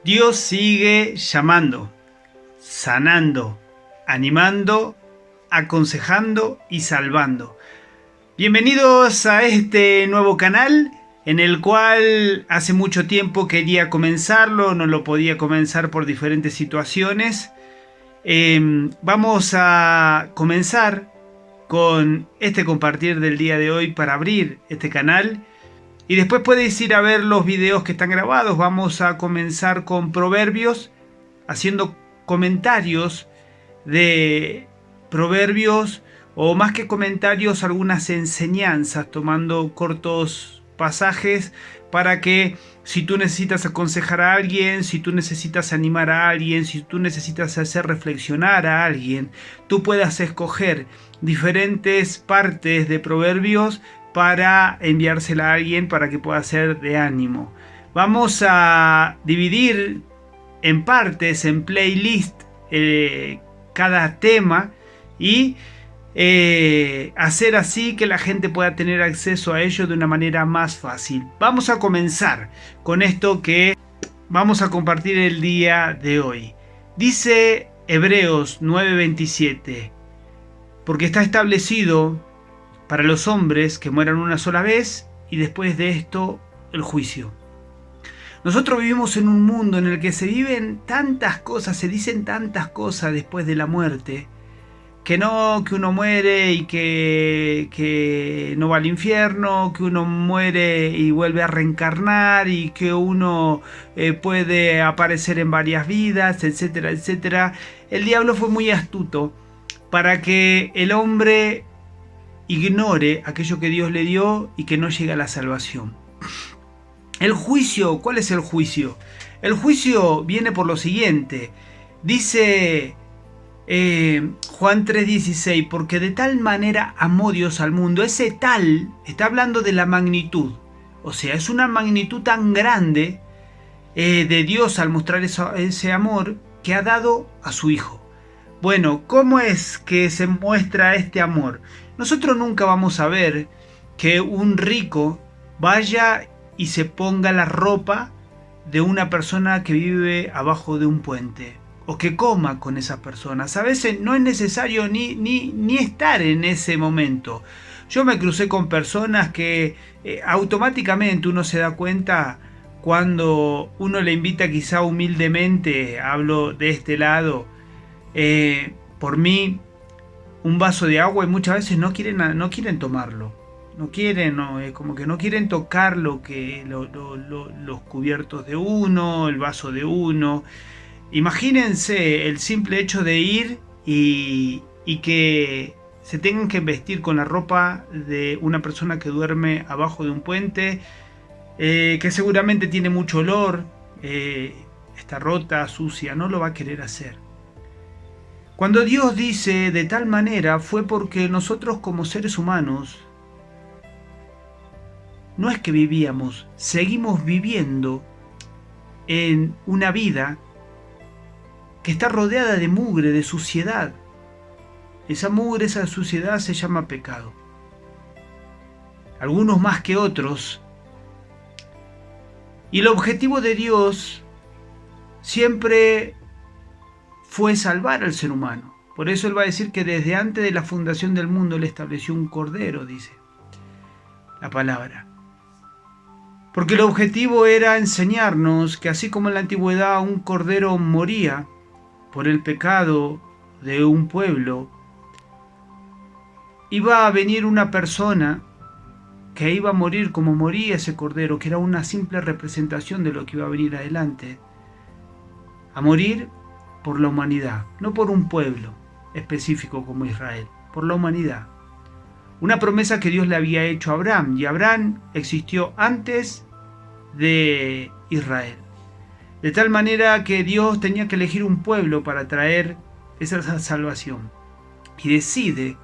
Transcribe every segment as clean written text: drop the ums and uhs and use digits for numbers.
Dios sigue llamando, sanando, animando, aconsejando y salvando. Bienvenidos a este nuevo canal en el cual hace mucho tiempo quería comenzarlo, no lo podía comenzar por diferentes situaciones. Vamos a comenzar con este compartir del día de hoy para abrir este canal. Y después puedes ir a ver los videos que están grabados. Vamos a comenzar con Proverbios, haciendo comentarios de Proverbios, o más que comentarios, algunas enseñanzas, tomando cortos pasajes para que si tú necesitas aconsejar a alguien, si tú necesitas animar a alguien, si tú necesitas hacer reflexionar a alguien, tú puedas escoger diferentes partes de Proverbios para enviársela a alguien para que pueda ser de ánimo. Vamos a dividir en partes, en playlist, cada tema y hacer así que la gente pueda tener acceso a ello de una manera más fácil. Vamos a comenzar con esto que vamos a compartir el día de hoy. Dice Hebreos 9:27, porque está establecido para los hombres que mueran una sola vez y después de esto el juicio. Nosotros vivimos en un mundo en el que se viven tantas cosas, se dicen tantas cosas después de la muerte, que uno muere y que no va al infierno, que uno muere y vuelve a reencarnar, y que uno puede aparecer en varias vidas, etcétera, etcétera. El diablo fue muy astuto para que el hombre ignore aquello que Dios le dio y que no llegue a la salvación. El juicio, ¿cuál es el juicio? El juicio viene por lo siguiente. Dice Juan 3:16, porque de tal manera amó Dios al mundo. Ese tal está hablando de la magnitud. O sea, es una magnitud tan grande de Dios al mostrar ese amor, que ha dado a su Hijo. Bueno, ¿cómo es que se muestra este amor? Nosotros nunca vamos a ver que un rico vaya y se ponga la ropa de una persona que vive abajo de un puente, o que coma con esas personas. A veces no es necesario ni estar en ese momento. Yo me crucé con personas que automáticamente uno se da cuenta cuando uno le invita, quizá humildemente, hablo de este lado, por mí, un vaso de agua, y muchas veces no quieren tomarlo. No quieren, como que no quieren tocar los cubiertos de uno, el vaso de uno. Imagínense el simple hecho de ir y que se tengan que vestir con la ropa de una persona que duerme abajo de un puente, que seguramente tiene mucho olor, está rota, sucia, no lo va a querer hacer. Cuando Dios dice de tal manera, fue porque nosotros como seres humanos no es que vivíamos, seguimos viviendo en una vida que está rodeada de mugre, de suciedad. Esa mugre, esa suciedad se llama pecado. Algunos más que otros. Y el objetivo de Dios siempre fue salvar al ser humano. Por eso Él va a decir que desde antes de la fundación del mundo Él estableció un cordero, dice la palabra. Porque el objetivo era enseñarnos que así como en la antigüedad un cordero moría por el pecado de un pueblo, iba a venir una persona que iba a morir como moría ese cordero, que era una simple representación de lo que iba a venir adelante, a morir por la humanidad, no por un pueblo específico como Israel, por la humanidad. Una promesa que Dios le había hecho a Abraham, y Abraham existió antes de Israel. De tal manera que Dios tenía que elegir un pueblo para traer esa salvación. Y decide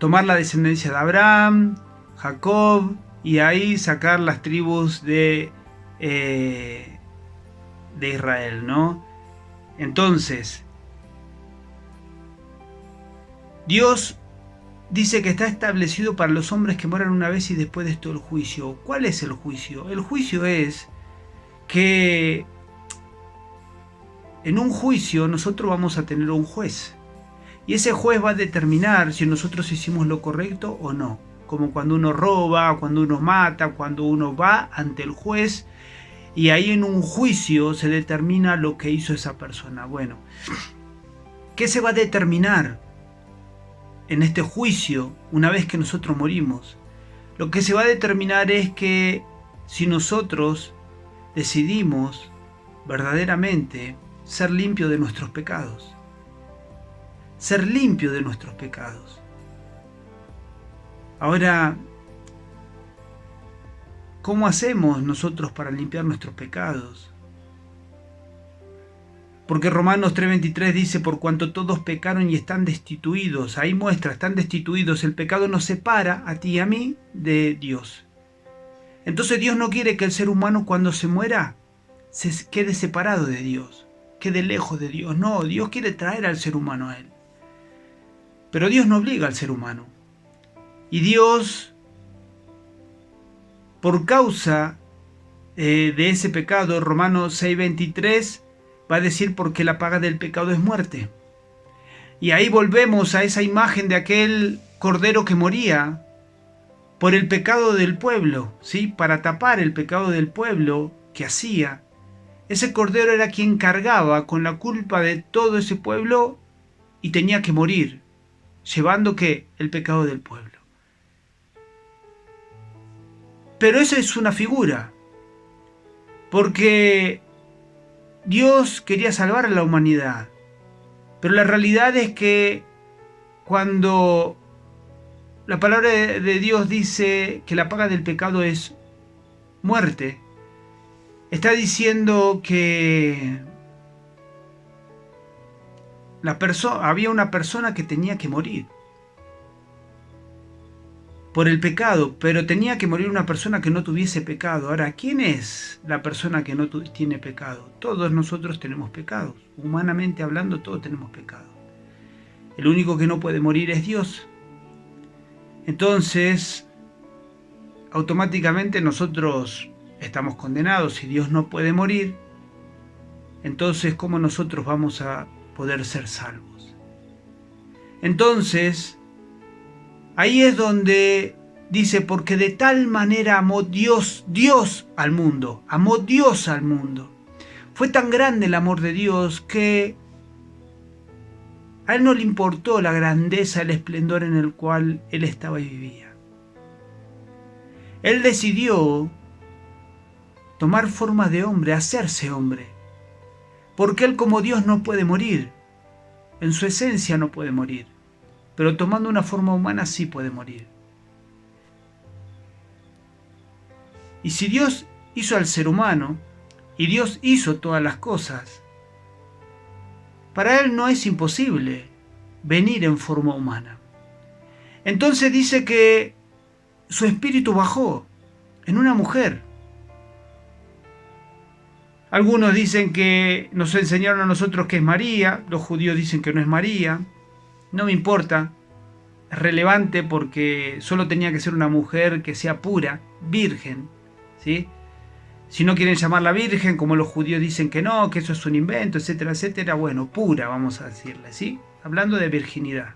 tomar la descendencia de Abraham, Jacob, y ahí sacar las tribus de Israel, ¿no? Entonces, Dios dice que está establecido para los hombres que mueran una vez y después de esto el juicio. ¿Cuál es el juicio? El juicio es que en un juicio nosotros vamos a tener un juez. Y ese juez va a determinar si nosotros hicimos lo correcto o no. Como cuando uno roba, cuando uno mata, cuando uno va ante el juez y ahí en un juicio se determina lo que hizo esa persona. Bueno, ¿qué se va a determinar en este juicio una vez que nosotros morimos? Lo que se va a determinar es que si nosotros decidimos verdaderamente ser limpios de nuestros pecados. Ser limpio de nuestros pecados. Ahora, ¿cómo hacemos nosotros para limpiar nuestros pecados? Porque Romanos 3:23 dice, por cuanto todos pecaron y están destituidos, ahí muestra, están destituidos, el pecado nos separa a ti y a mí de Dios. Entonces Dios no quiere que el ser humano cuando se muera se quede separado de Dios, quede lejos de Dios. No, Dios quiere traer al ser humano a Él. Pero Dios no obliga al ser humano. Y Dios, por causa de ese pecado, Romanos 6:23, va a decir porque la paga del pecado es muerte. Y ahí volvemos a esa imagen de aquel cordero que moría por el pecado del pueblo, ¿sí? Para tapar el pecado del pueblo que hacía. Ese cordero era quien cargaba con la culpa de todo ese pueblo y tenía que morir, llevando ¿qué? El pecado del pueblo. Pero eso es una figura, porque Dios quería salvar a la humanidad, pero la realidad es que cuando la palabra de Dios dice que la paga del pecado es muerte, está diciendo que había una persona que tenía que morir por el pecado, pero tenía que morir una persona que no tuviese pecado. Ahora, ¿quién es la persona que no tiene pecado? Todos nosotros tenemos pecados. Humanamente hablando, todos tenemos pecado. El único que no puede morir es Dios. Entonces, automáticamente nosotros estamos condenados. Si Dios no puede morir, entonces, ¿cómo nosotros vamos a poder ser salvos? Entonces, ahí es donde dice, porque de tal manera amó Dios al mundo. Amó Dios al mundo. Fue tan grande el amor de Dios que a Él no le importó la grandeza, el esplendor en el cual Él estaba y vivía. Él decidió tomar forma de hombre, hacerse hombre. Porque Él como Dios no puede morir. En su esencia no puede morir. Pero tomando una forma humana sí puede morir. Y si Dios hizo al ser humano, y Dios hizo todas las cosas, para Él no es imposible venir en forma humana. Entonces dice que su espíritu bajó en una mujer. Algunos dicen que nos enseñaron a nosotros que es María, los judíos dicen que no es María. No me importa, es relevante porque solo tenía que ser una mujer que sea pura, virgen, ¿sí? Si no quieren llamarla virgen, como los judíos dicen que no, que eso es un invento, etcétera, etcétera, bueno, pura, vamos a decirle, ¿sí? Hablando de virginidad.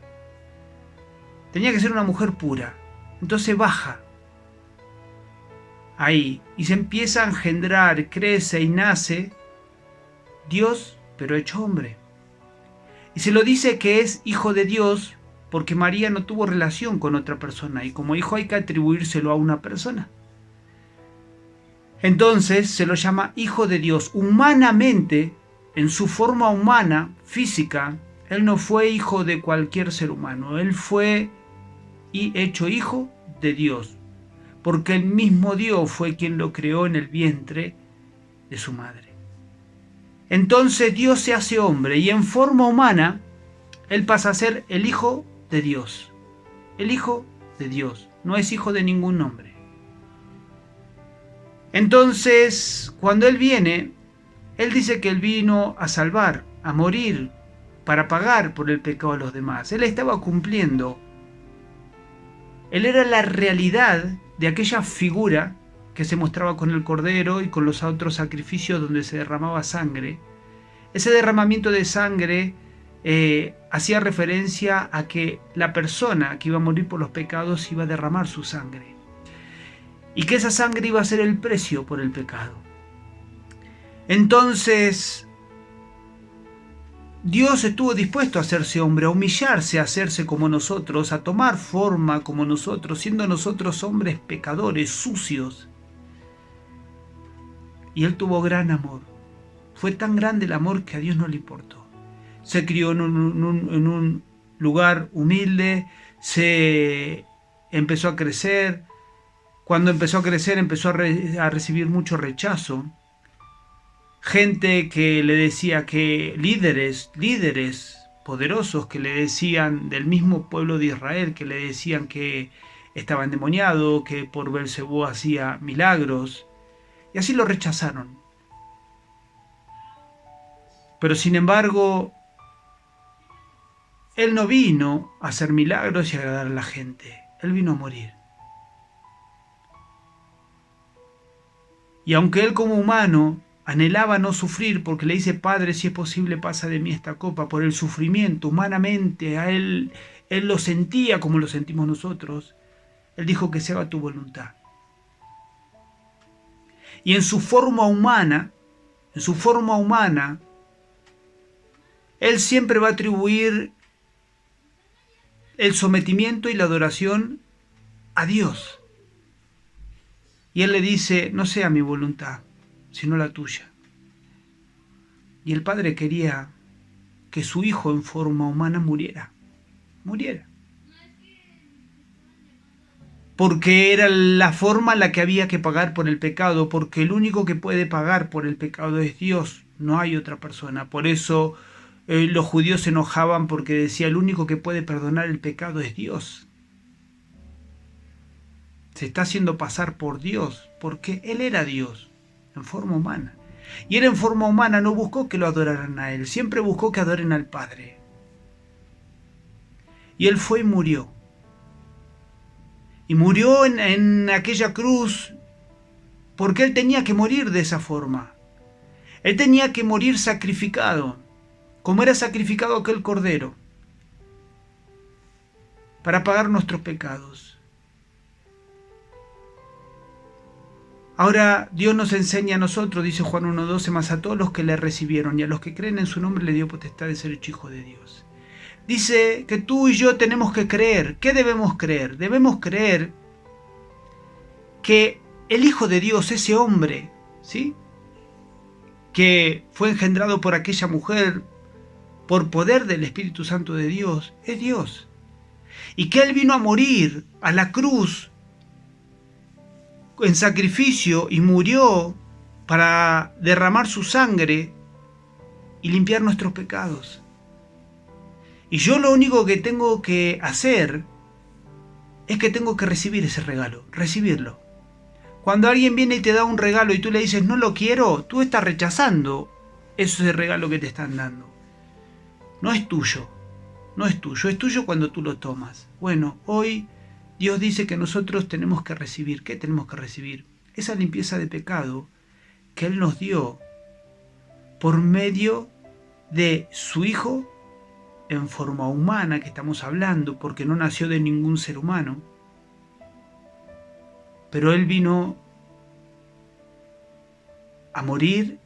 Tenía que ser una mujer pura. Entonces baja ahí y se empieza a engendrar, crece y nace Dios, pero hecho hombre. Y se lo dice que es hijo de Dios porque María no tuvo relación con otra persona y como hijo hay que atribuírselo a una persona. Entonces se lo llama hijo de Dios. Humanamente, en su forma humana, física, Él no fue hijo de cualquier ser humano. Él fue hecho hijo de Dios, porque el mismo Dios fue quien lo creó en el vientre de su madre. Entonces Dios se hace hombre y en forma humana Él pasa a ser el Hijo de Dios. El Hijo de Dios, no es hijo de ningún hombre. Entonces, cuando Él viene, Él dice que Él vino a salvar, a morir, para pagar por el pecado de los demás. Él estaba cumpliendo. Él era la realidad de aquella figura que se mostraba con el cordero y con los otros sacrificios donde se derramaba sangre. Ese derramamiento de sangre hacía referencia a que la persona que iba a morir por los pecados iba a derramar su sangre. Y que esa sangre iba a ser el precio por el pecado. Entonces, Dios estuvo dispuesto a hacerse hombre, a humillarse, a hacerse como nosotros, a tomar forma como nosotros, siendo nosotros hombres pecadores, sucios. Y Él tuvo gran amor. Fue tan grande el amor que a Dios no le importó. Se crió en un lugar humilde, se empezó a crecer. Cuando empezó a crecer, empezó a recibir mucho rechazo. Gente que le decía que líderes poderosos que le decían del mismo pueblo de Israel, que le decían que estaba endemoniado, que por Belcebú hacía milagros, y así lo rechazaron. Pero sin embargo, Él no vino a hacer milagros y a agradar a la gente, Él vino a morir. Y aunque Él como humano anhelaba no sufrir, porque le dice: Padre, si es posible, pasa de mí esta copa, por el sufrimiento, humanamente, a Él lo sentía como lo sentimos nosotros. Él dijo: que se haga tu voluntad. Y en su forma humana, Él siempre va a atribuir el sometimiento y la adoración a Dios. Y Él le dice: no sea mi voluntad, sino la tuya. Y el Padre quería que su Hijo en forma humana muriera. Porque era la forma en la que había que pagar por el pecado, porque el único que puede pagar por el pecado es Dios, no hay otra persona. Por eso los judíos se enojaban, porque decía: el único que puede perdonar el pecado es Dios. Se está haciendo pasar por Dios, porque Él era Dios, en forma humana. Y Él en forma humana no buscó que lo adoraran a Él, siempre buscó que adoren al Padre. Y Él fue y murió. Y murió en aquella cruz porque Él tenía que morir de esa forma. Él tenía que morir sacrificado, como era sacrificado aquel cordero, para pagar nuestros pecados. Ahora Dios nos enseña a nosotros, dice Juan 1:12, más a todos los que le recibieron y a los que creen en su nombre le dio potestad de ser hecho hijo de Dios. Dice que tú y yo tenemos que creer. ¿Qué debemos creer? Debemos creer que el Hijo de Dios, ese hombre, ¿sí?, que fue engendrado por aquella mujer por poder del Espíritu Santo de Dios, es Dios. Y que Él vino a morir a la cruz en sacrificio y murió para derramar su sangre y limpiar nuestros pecados. Y yo lo único que tengo que hacer es que tengo que recibir ese regalo, recibirlo. Cuando alguien viene y te da un regalo y tú le dices: no lo quiero, tú estás rechazando ese regalo que te están dando. No es tuyo, es tuyo cuando tú lo tomas. Bueno, hoy Dios dice que nosotros tenemos que recibir. ¿Qué tenemos que recibir? Esa limpieza de pecado que Él nos dio por medio de su Hijo en forma humana, que estamos hablando, porque no nació de ningún ser humano. Pero Él vino a morir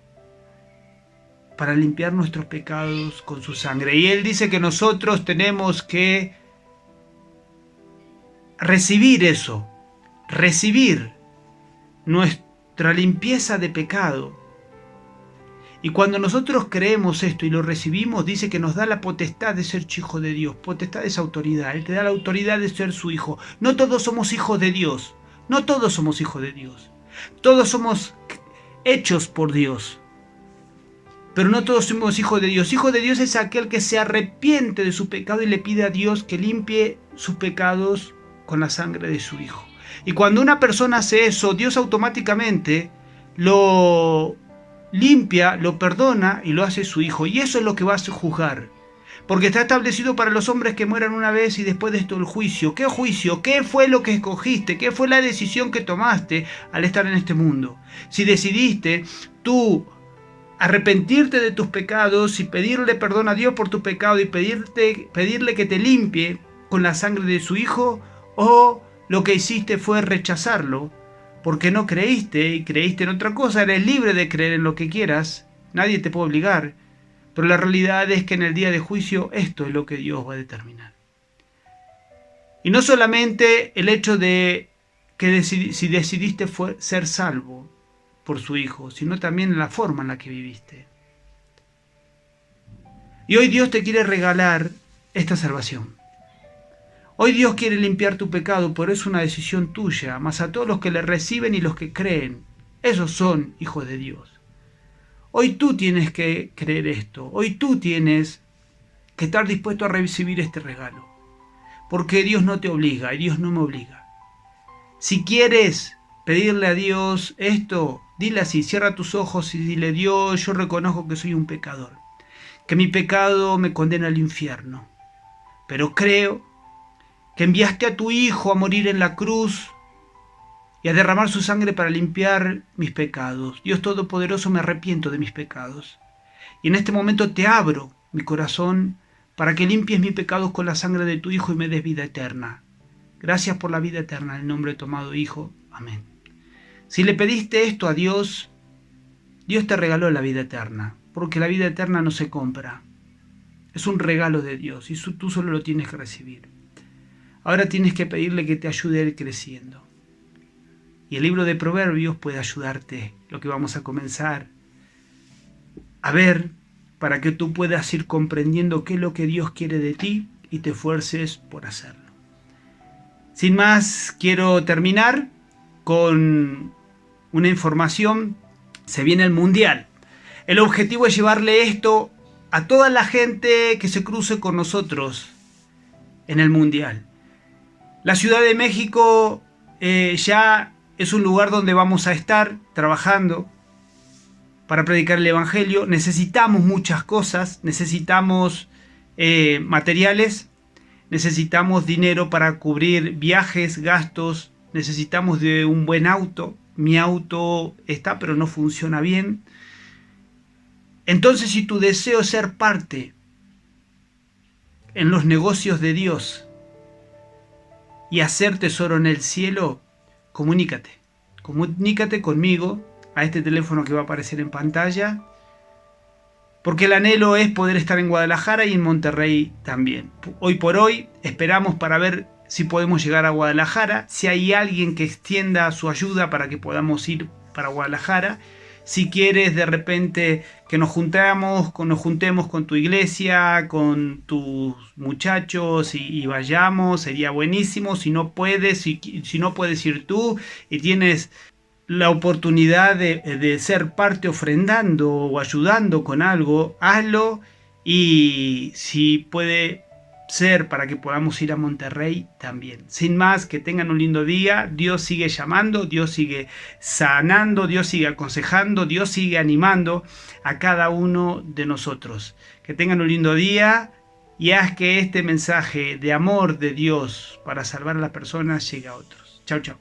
para limpiar nuestros pecados con su sangre. Y Él dice que nosotros tenemos que recibir eso, recibir nuestra limpieza de pecado. Y cuando nosotros creemos esto y lo recibimos, dice que nos da la potestad de ser hijo de Dios. Potestad es autoridad. Él te da la autoridad de ser su hijo. No todos somos hijos de Dios. No todos somos hijos de Dios. Todos somos hechos por Dios. Pero no todos somos hijos de Dios. Hijo de Dios es aquel que se arrepiente de su pecado y le pide a Dios que limpie sus pecados con la sangre de su Hijo. Y cuando una persona hace eso, Dios automáticamente lo limpia, lo perdona y lo hace su Hijo. Y eso es lo que va a juzgar. Porque está establecido para los hombres que mueran una vez y después de esto el juicio. ¿Qué juicio? ¿Qué fue lo que escogiste? ¿Qué fue la decisión que tomaste al estar en este mundo? Si decidiste tú arrepentirte de tus pecados y pedirle perdón a Dios por tu pecado y pedirle que te limpie con la sangre de su Hijo, o lo que hiciste fue rechazarlo porque no creíste y creíste en otra cosa. Eres libre de creer en lo que quieras, nadie te puede obligar, pero la realidad es que en el día de juicio esto es lo que Dios va a determinar. Y no solamente el hecho de que si decidiste ser salvo por su Hijo, sino también la forma en la que viviste. Y hoy Dios te quiere regalar esta salvación. Hoy Dios quiere limpiar tu pecado, pero es una decisión tuya, más a todos los que le reciben y los que creen. Esos son hijos de Dios. Hoy tú tienes que creer esto. Hoy tú tienes que estar dispuesto a recibir este regalo. Porque Dios no te obliga y Dios no me obliga. Si quieres pedirle a Dios esto, dile así, cierra tus ojos y dile: Dios, yo reconozco que soy un pecador, que mi pecado me condena al infierno, pero creo que enviaste a tu Hijo a morir en la cruz y a derramar su sangre para limpiar mis pecados. Dios Todopoderoso, me arrepiento de mis pecados. Y en este momento te abro mi corazón para que limpies mis pecados con la sangre de tu Hijo y me des vida eterna. Gracias por la vida eterna, en el nombre de tu amado Hijo. Amén. Si le pediste esto a Dios, Dios te regaló la vida eterna, porque la vida eterna no se compra. Es un regalo de Dios y tú solo lo tienes que recibir. Ahora tienes que pedirle que te ayude a ir creciendo. Y el libro de Proverbios puede ayudarte, lo que vamos a comenzar a ver, para que tú puedas ir comprendiendo qué es lo que Dios quiere de ti y te esfuerces por hacerlo. Sin más, quiero terminar con una información. Se viene el Mundial. El objetivo es llevarle esto a toda la gente que se cruce con nosotros en el Mundial. La Ciudad de México ya es un lugar donde vamos a estar trabajando para predicar el Evangelio. Necesitamos muchas cosas, necesitamos materiales, necesitamos dinero para cubrir viajes, gastos, necesitamos de un buen auto. Mi auto está, pero no funciona bien. Entonces, si tu deseo es ser parte en los negocios de Dios y hacer tesoro en el cielo, comunícate conmigo a este teléfono que va a aparecer en pantalla, porque el anhelo es poder estar en Guadalajara y en Monterrey también. Hoy por hoy esperamos para ver si podemos llegar a Guadalajara, si hay alguien que extienda su ayuda para que podamos ir para Guadalajara. Si quieres de repente que nos juntemos con tu iglesia, con tus muchachos y vayamos, sería buenísimo. Si no puedes, si no puedes ir tú y tienes la oportunidad de ser parte ofrendando o ayudando con algo, hazlo. Y si puede ser para que podamos ir a Monterrey también. Sin más, que tengan un lindo día. Dios sigue llamando, Dios sigue sanando, Dios sigue aconsejando, Dios sigue animando a cada uno de nosotros. Que tengan un lindo día y haz que este mensaje de amor de Dios para salvar a las personas llegue a otros. Chau, chau.